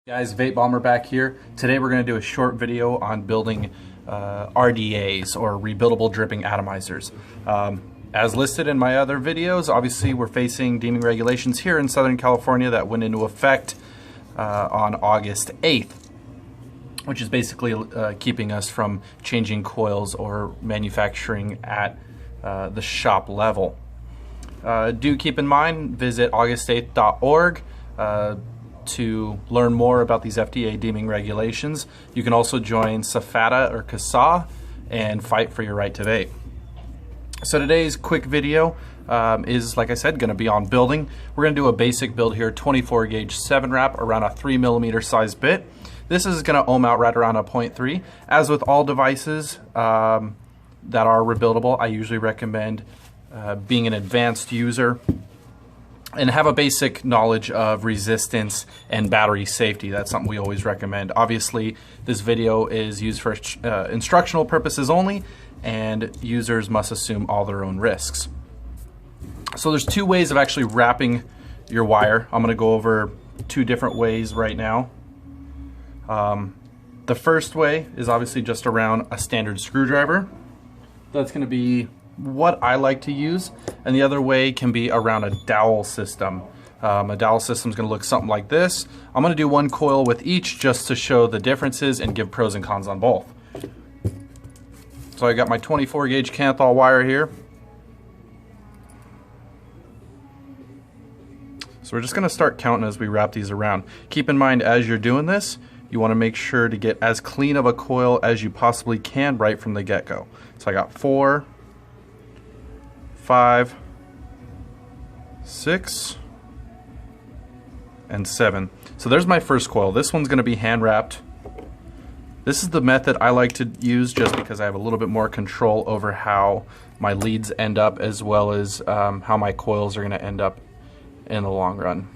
Guys, Vape Bomber back here. Today we're going to do a short video on building RDAs, or rebuildable dripping atomizers. As listed in my other videos, obviously we're facing deeming regulations here in Southern California that went into effect on August 8th, which is basically keeping us from changing coils or manufacturing at the shop level. Do keep in mind, visit august8th.org to learn more about these FDA deeming regulations. You can also join SAFATA or CASA and fight for your right to vape. So today's quick video is, like I said, going to be on building. We're going to do a basic build here, 24 gauge 7 wrap around a 3mm size bit. This is going to ohm out right around a 0.3. As with all devices that are rebuildable, I usually recommend being an advanced user and have a basic knowledge of resistance and battery safety. That's something we always recommend. Obviously, this video is used for instructional purposes only, and users must assume all their own risks. So there's two ways of actually wrapping your wire. I'm gonna go over two different ways right now. The first way is obviously just around a standard screwdriver. That's gonna be what I like to use, and the other way can be around a dowel system. A dowel system is going to look something like this. I'm going to do one coil with each just to show the differences and give pros and cons on both. So I got my 24 gauge kenthal wire here. So we're just going to start counting as we wrap these around. Keep in mind, as you're doing this, you want to make sure to get as clean of a coil as you possibly can right from the get-go. So I got 4, 5, 6, and 7. So there's my first coil. This one's going to be hand wrapped. This is the method I like to use just because I have a little bit more control over how my leads end up, as well as how my coils are going to end up in the long run.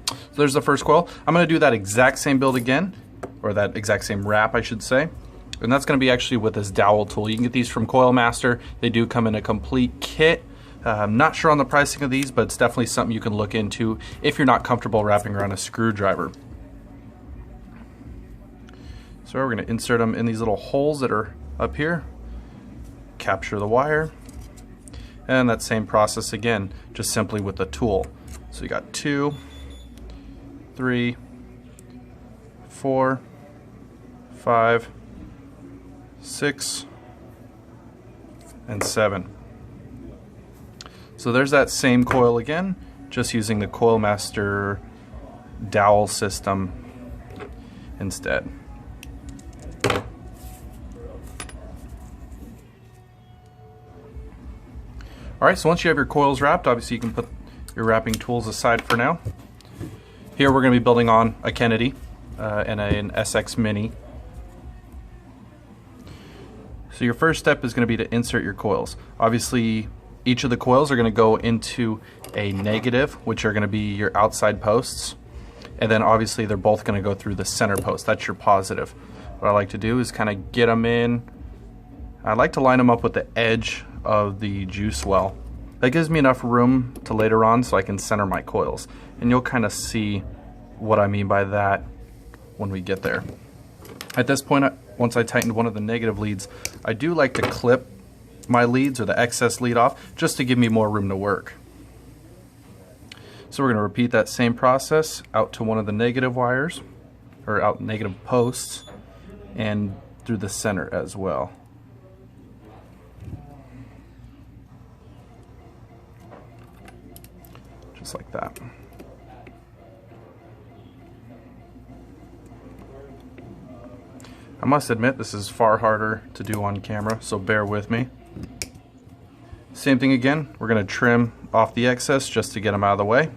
So there's the first coil. I'm going to do that exact same build again, or that exact same wrap, I should say. And that's going to be actually with this dowel tool. You can get these from Coil Master. They do come in a complete kit. I'm not sure on the pricing of these, but it's definitely something you can look into if you're not comfortable wrapping around a screwdriver. So we're going to insert them in these little holes that are up here. Capture the wire. And that same process again, just simply with the tool. So you got 2, 3, 4, 5, 6, and 7. So there's that same coil again, just using the Coil Master dowel system instead. Alright, so once you have your coils wrapped, obviously you can put your wrapping tools aside for now. Here we're going to be building on a Kennedy and an SX Mini. So your first step is going to be to insert your coils. Obviously, each of the coils are going to go into a negative, which are going to be your outside posts. And then obviously they're both going to go through the center post. That's your positive. What I like to do is kind of get them in. I like to line them up with the edge of the juice well. That gives me enough room to later on so I can center my coils. And you'll kind of see what I mean by that when we get there. At this point, once I tightened one of the negative leads, I do like to clip my leads or the excess lead off just to give me more room to work. So we're going to repeat that same process out to one of the negative wires, or out negative posts, and through the center as well. Just like that. I must admit, this is far harder to do on camera, so bear with me. Same thing again, we're going to trim off the excess just to get them out of the way.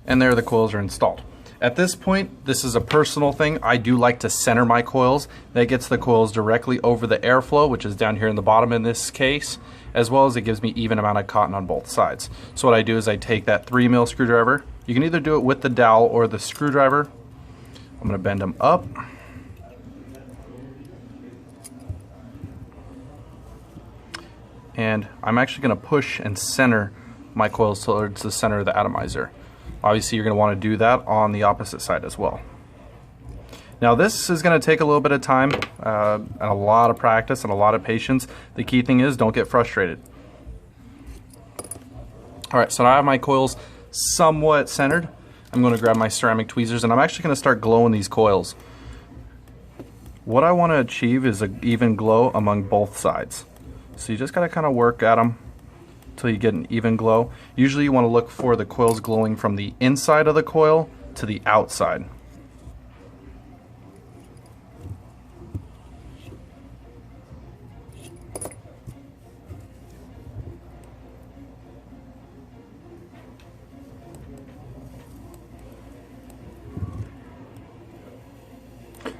And there the coils are installed. At this point, this is a personal thing. I do like to center my coils. That gets the coils directly over the airflow, which is down here in the bottom in this case, as well as it gives me even amount of cotton on both sides. So what I do is I take that 3mm screwdriver. You can either do it with the dowel or the screwdriver. I'm going to bend them up. And I'm actually going to push and center my coils towards the center of the atomizer. Obviously, you're going to want to do that on the opposite side as well. Now, this is going to take a little bit of time and a lot of practice and a lot of patience. The key thing is don't get frustrated. All right, so now I have my coils somewhat centered. I'm going to grab my ceramic tweezers and I'm actually going to start glowing these coils. What I want to achieve is an even glow among both sides. So you just got to kind of work at them until you get an even glow. Usually you want to look for the coils glowing from the inside of the coil to the outside.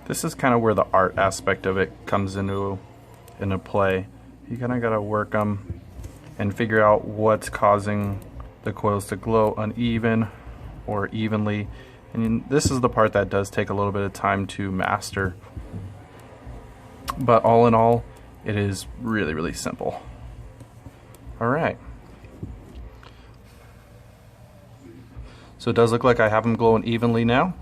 This is kind of where the art aspect of it comes into play. You kind of got to work them and figure out what's causing the coils to glow uneven or evenly. And this is the part that does take a little bit of time to master. But all in all, it is really, really simple. All right. So it does look like I have them glowing evenly now.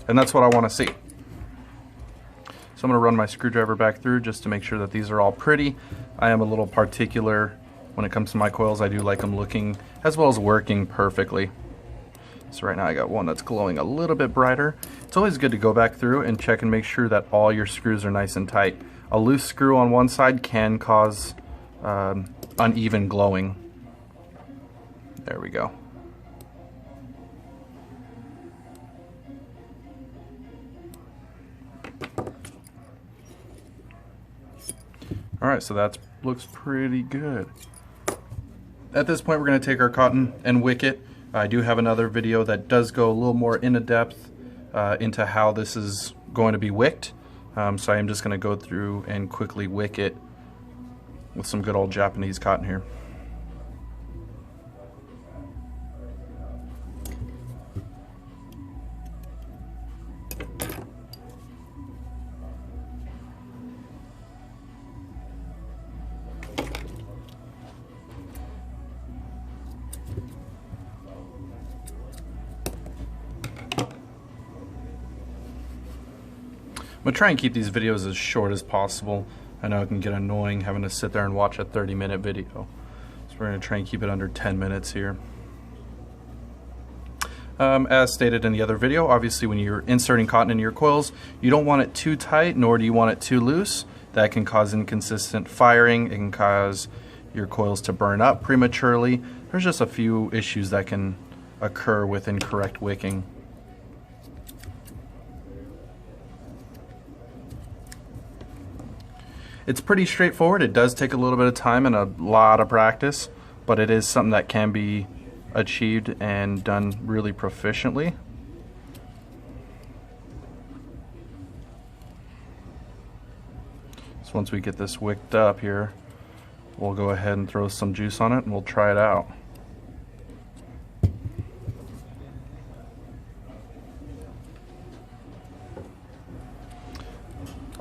And that's what I want to see. So I'm going to run my screwdriver back through just to make sure that these are all pretty. I am a little particular when it comes to my coils. I do like them looking as well as working perfectly. So right now I got one that's glowing a little bit brighter. It's always good to go back through and check and make sure that all your screws are nice and tight. A loose screw on one side can cause uneven glowing. There we go. Alright, so that looks pretty good. At this point we're going to take our cotton and wick it. I do have another video that does go a little more into depth into how this is going to be wicked. So I am just going to go through and quickly wick it with some good old Japanese cotton here. I'm going to try and keep these videos as short as possible. I know it can get annoying having to sit there and watch a 30-minute video. So we're going to try and keep it under 10 minutes here. As stated in the other video, obviously when you're inserting cotton into your coils, you don't want it too tight, nor do you want it too loose. That can cause inconsistent firing. It can cause your coils to burn up prematurely. There's just a few issues that can occur with incorrect wicking. It's pretty straightforward. It does take a little bit of time and a lot of practice, but it is something that can be achieved and done really proficiently. So once we get this wicked up here, we'll go ahead and throw some juice on it and we'll try it out.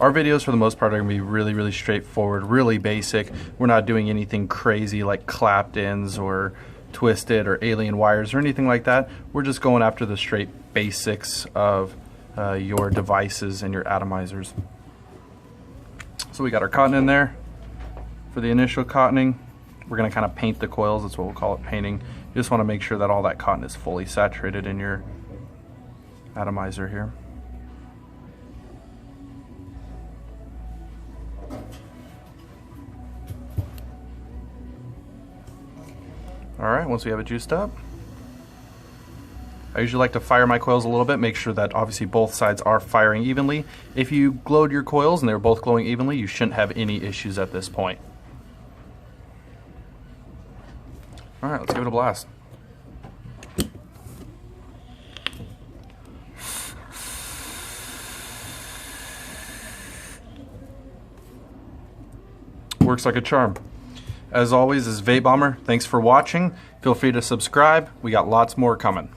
Our videos for the most part are going to be really, really straightforward, really basic. We're not doing anything crazy like clapped ends or twisted or alien wires or anything like that. We're just going after the straight basics of your devices and your atomizers. So we got our cotton in there. For the initial cottoning, we're going to kind of paint the coils. That's what we'll call it, painting. You just want to make sure that all that cotton is fully saturated in your atomizer here. Alright, once we have it juiced up, I usually like to fire my coils a little bit, make sure that obviously both sides are firing evenly. If you glowed your coils and they were both glowing evenly, you shouldn't have any issues at this point. Alright, let's give it a blast. Works like a charm. As always, this is Vape Bomber. Thanks for watching. Feel free to subscribe. We got lots more coming.